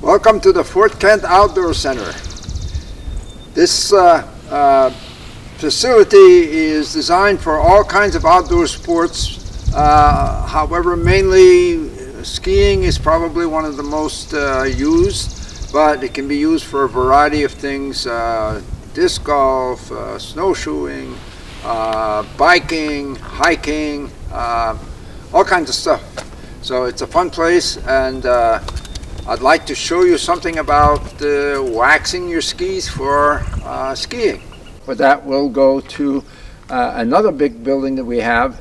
Welcome to the Fort Kent Outdoor Center. This facility is designed for all kinds of outdoor sports. However, mainly skiing is probably one of the most used, but it can be used for a variety of things: disc golf, snowshoeing, biking, hiking, all kinds of stuff. So it's a fun place, and I'd like to show you something about waxing your skis for skiing. For that, we'll go to another big building that we have,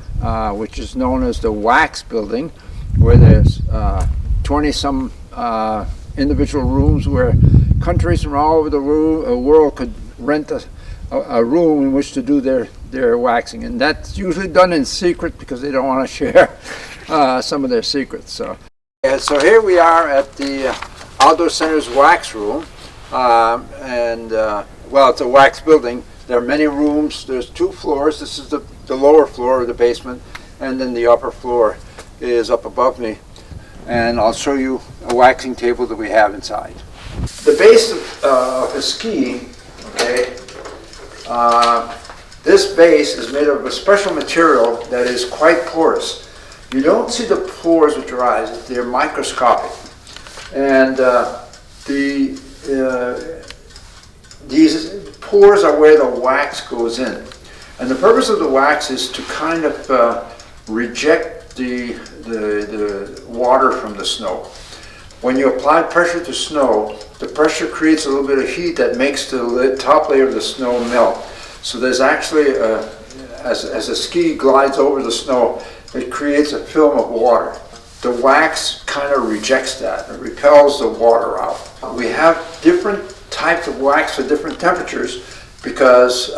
which is known as the Wax Building, where there's 20-some individual rooms where countries from all over the world could rent a room in which to do their waxing. And that's usually done in secret because they don't want to share some of their secrets. So here we are at the Outdoor Center's wax room, well, it's a wax building. There are many rooms. There's 2 floors. This is the lower floor of the basement, and then the upper floor is up above me. And I'll show you a waxing table that we have inside. The base of the ski, okay, this base is made of a special material that is quite porous. You don't see the pores with your eyes; they're microscopic, and these pores are where the wax goes in. And the purpose of the wax is to kind of reject the water from the snow. When you apply pressure to snow, the pressure creates a little bit of heat that makes the top layer of the snow melt. So there's actually, as the ski glides over the snow, it creates a film of water. The wax kind of rejects that. It repels the water out. We have different types of wax for different temperatures because,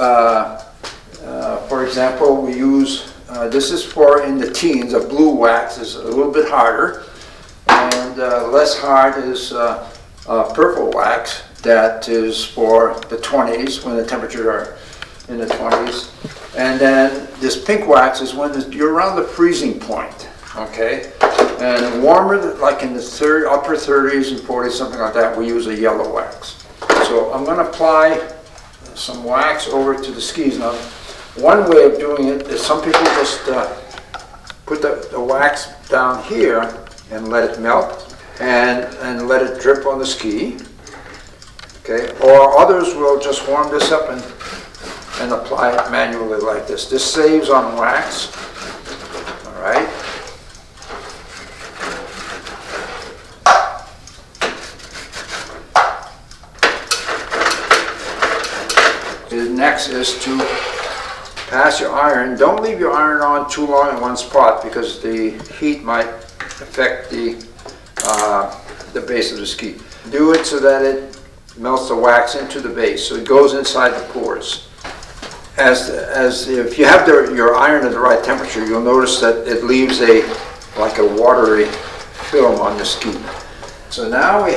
for example, we use, this is for in the teens, a blue wax is a little bit harder, and less hard is purple wax that is for the 20s, when the temperatures are in the 20s. And then this pink wax is when you're around the freezing point, okay? And warmer, like in the upper 30s and 40s, something like that, we use a yellow wax. So I'm going to apply some wax over to the skis. Now, one way of doing it is some people just put the wax down here and let it melt and let it drip on the ski, okay? Or others will just warm this up and apply it manually like this. This saves on wax, all right? Next is to pass your iron. Don't leave your iron on too long in one spot because the heat might affect the base of the ski. Do it so that it melts the wax into the base, so it goes inside the pores. As if you have your iron at the right temperature, you'll notice that it leaves like a watery film on the ski. So now we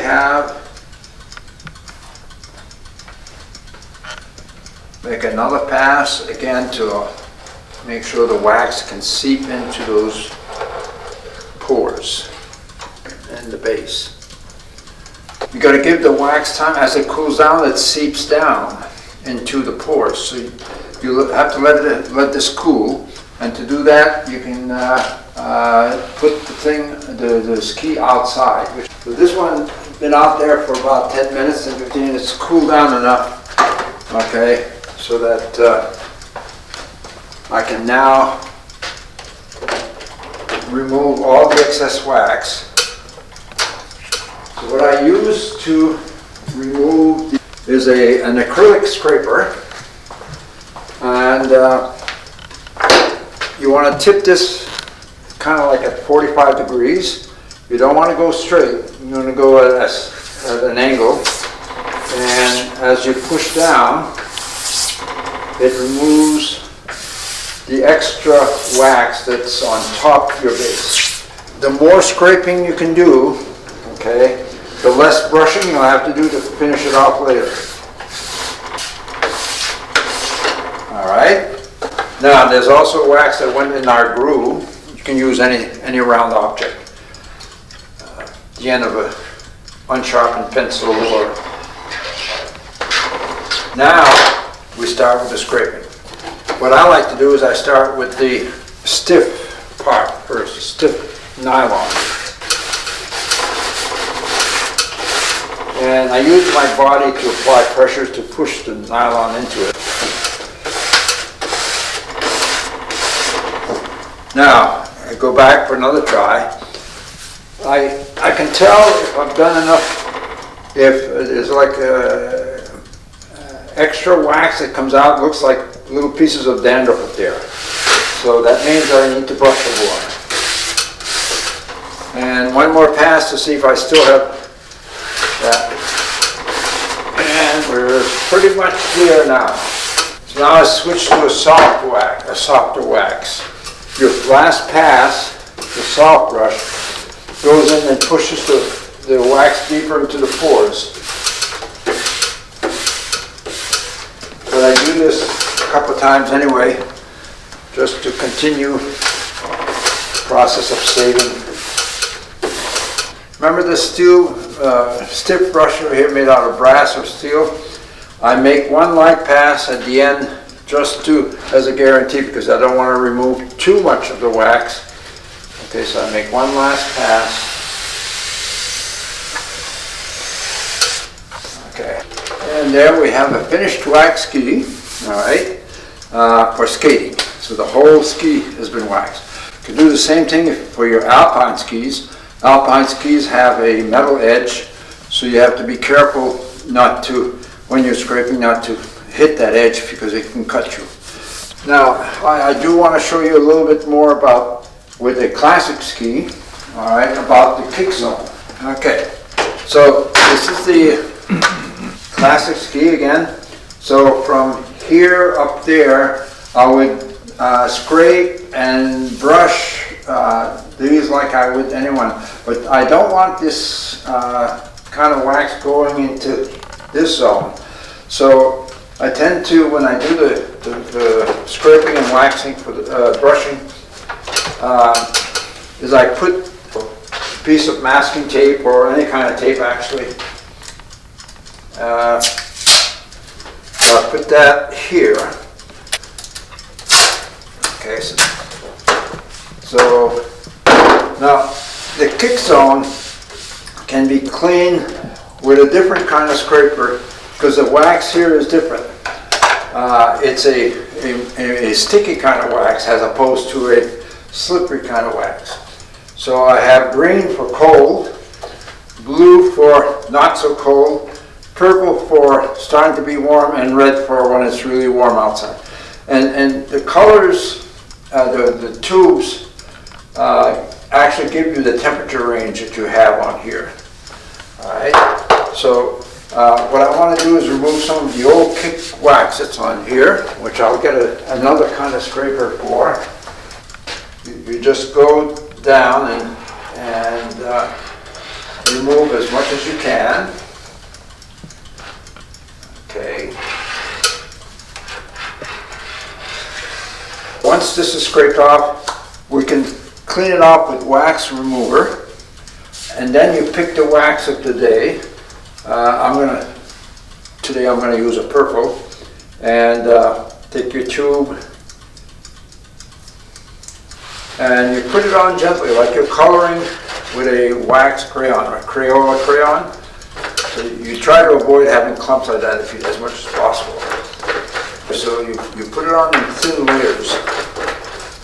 make another pass again to make sure the wax can seep into those pores in the base. You got to give the wax time. As it cools down, it seeps down into the pores. So you have to let this cool, and to do that, you can put the ski outside. So this one's been out there for about 10 minutes and 15 minutes. It's cooled down enough, okay, so that I can now remove all the excess wax. So what I use to remove is an acrylic scraper, and you want to tip this kind of like at 45 degrees. You don't want to go straight. You want to go at an angle, and as you push down, it removes the extra wax that's on top of your base. The more scraping you can do, okay, the less brushing you'll have to do to finish it off later. All right. Now, there's also wax that went in our groove. You can use any round object. The end of unsharpened pencil or... Now we start with the scraping. What I like to do is I start with the stiff part first, the stiff nylon. And I use my body to apply pressure to push the nylon into it. Now, I go back for another try. I can tell if I've done enough, if there's like extra wax that comes out, looks like little pieces of dandruff up there. So that means I need to brush the water. And one more pass to see if I still have that. And we're pretty much clear now. So now I switch to a soft wax, a softer wax. Your last pass, the soft brush, goes in and pushes the wax deeper into the pores. But I do this a couple of times anyway, just to continue the process of saving. Remember this steel stiff brush over here made out of brass or steel? I make one light pass at the end just as a guarantee, because I don't want to remove too much of the wax. Okay, so I make one last pass. Okay, and there we have a finished wax ski, all right, for skating. So the whole ski has been waxed. You can do the same thing for your alpine skis. Alpine skis have a metal edge, so you have to be careful not to, when you're scraping, not to hit that edge because it can cut you. Now, I do want to show you a little bit more about, with a classic ski, all right, about the kick zone. Okay, so this is the classic ski again. So from here up there, I would scrape and brush these like I would anyone, but I don't want this kind of wax going into this zone. So I tend to, when I do the scraping and waxing for the brushing, is I put a piece of masking tape or any kind of tape actually. I'll put that here. Okay, so now the kick zone can be cleaned with a different kind of scraper because the wax here is different. It's a sticky kind of wax as opposed to a slippery kind of wax. So I have green for cold, blue for not so cold, purple for starting to be warm, and red for when it's really warm outside. And the colors, the tubes, actually give you the temperature range that you have on here. All right. So what I want to do is remove some of the old kick wax that's on here, which I'll get another kind of scraper for. You just go down and remove as much as you can. Okay. Once this is scraped off, we can clean it off with wax remover, and then you pick the wax of the day. Today I'm going to use a purple, and take your tube and you put it on gently like you're coloring with a wax crayon or a Crayola crayon. So you try to avoid having clumps like that as much as possible. So you put it on in thin layers.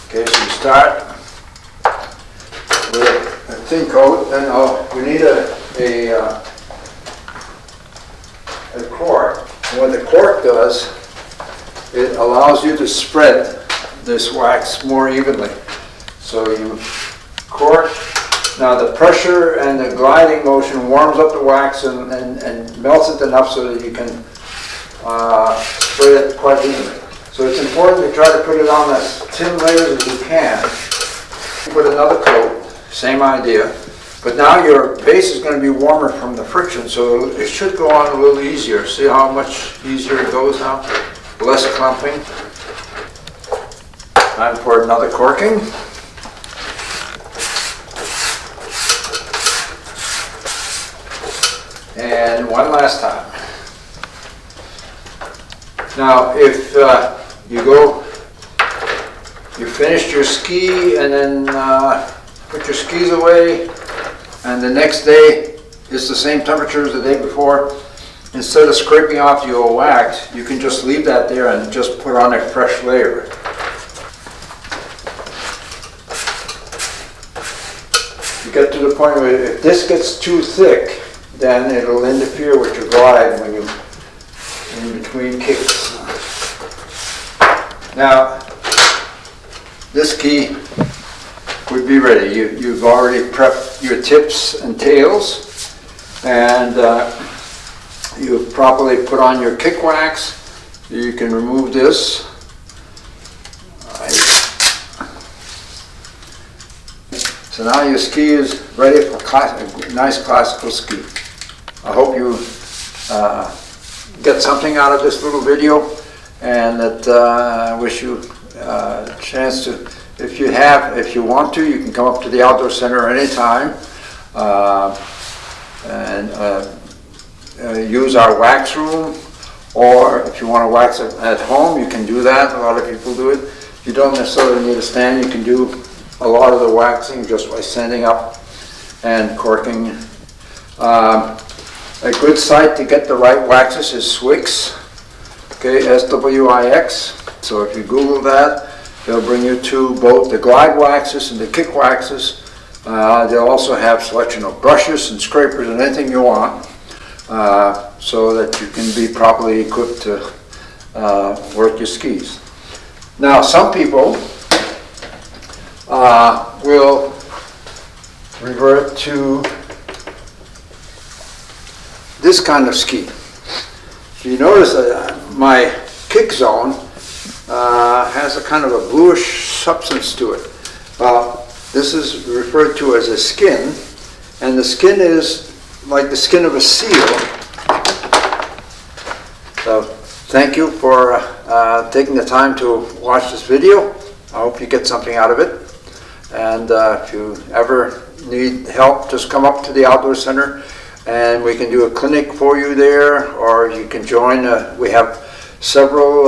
Okay, so you start with a thin coat, then we need a cork. And what the cork does, it allows you to spread this wax more evenly. So you cork. Now the pressure and the gliding motion warms up the wax and melts it enough so that you can spread it quite evenly. So it's important to try to put it on as thin layers as you can. Put another coat, same idea. But now your base is going to be warmer from the friction, so it should go on a little easier. See how much easier it goes now? Less clumping. Time for another corking. And one last time. Now, if you finished your ski and then put your skis away, and the next day is the same temperature as the day before, instead of scraping off the old wax, you can just leave that there and just put on a fresh layer. You get to the point where if this gets too thick, then it'll interfere with your glide when you in between kicks. Now, this ski would be ready. You've already prepped your tips and tails, and you've properly put on your kick wax. You can remove this. So now your ski is ready for a nice classical ski. I hope you get something out of this little video, and that I wish you a chance to, if you want to, you can come up to the Outdoor Center anytime and use our wax room, or if you want to wax it at home, you can do that. A lot of people do it. You don't necessarily need a stand. You can do a lot of the waxing just by standing up and corking. A good site to get the right waxes is Swix, okay, SWIX. So if you Google that, they'll bring you to both the glide waxes and the kick waxes. They'll also have selection of brushes and scrapers and anything you want, so that you can be properly equipped to work your skis. Now, some people will revert to this kind of ski. You notice that my kick zone has a kind of a bluish substance to it. This is referred to as a skin, and the skin is like the skin of a seal. So thank you for taking the time to watch this video. I hope you get something out of it. And if you ever need help, just come up to the Outdoor Center and we can do a clinic for you there, or you can join. We have several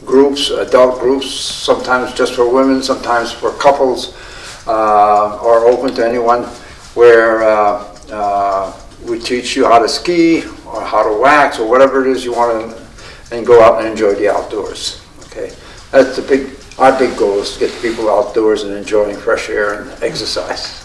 groups, adult groups, sometimes just for women, sometimes for couples, or open to anyone, where we teach you how to ski or how to wax or whatever it is you want to, and go out and enjoy the outdoors. Okay, that's our big goal, is to get people outdoors and enjoying fresh air and exercise.